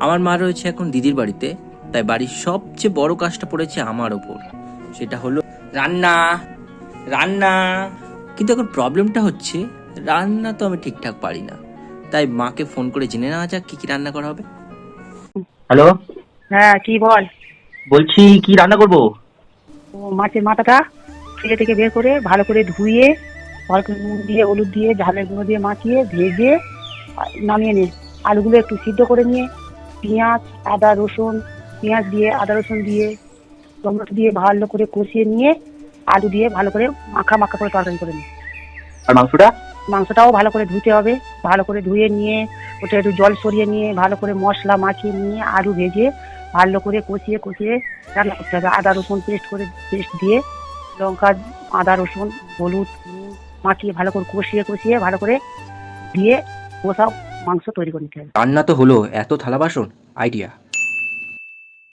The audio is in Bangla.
আমার মা রয়েছে এখন দিদির বাড়িতে, তাই বাড়ির সবচেয়ে বড় কাজটা পড়েছে আমার ওপর। সেটা হলো রান্না। রান্না কিন্তু এখন প্রবলেমটা হচ্ছে, রান্না তো আমি ঠিকঠাক পারি না। তাই মাকে ফোন করে জেনে নেওয়া যাক কি কি রান্না করা হবে। হ্যালো, হ্যাঁ, কি বল? বলছি কি রান্না করব? ও মাছের মাথাটা ফ্রিজে থেকে বের করে ভালো করে ধুয়ে ভালো করে নুন দিয়ে হলুদ দিয়ে ঝালের গুঁড়ো দিয়ে মাখিয়ে ভেজে নামিয়ে নে। আলুগুলো একটু সিদ্ধ করে নিয়ে পেঁয়াজ আদা রসুন পেঁয়াজ দিয়ে আদা রসুন দিয়ে টমেটো দিয়ে ভালো করে কষিয়ে নিয়ে আলু দিয়ে ভালো করে মাখা মাখা করে তরকারি করে নে। আর মাংসটা? মাংসটাও ভালো করে ধুতে হবে, ভালো করে ধুয়ে নিয়ে ওটা একটু জল সরিয়ে নিয়ে ভালো করে মশলা মাখিয়ে নিয়ে আলু ভেজে ভালো করে কষিয়ে কষিয়ে রান্না করতে হবে। আদা রসুন পেস্ট দিয়ে লঙ্কা আদা রসুন হলুদ নুন মাখিয়ে ভালো করে কষিয়ে কষিয়ে ভালো করে দিয়ে কষাও মাংস তৈরি করে নিতে হবে। রান্না তো হলো, এত থালা বাসন, আইডিয়া।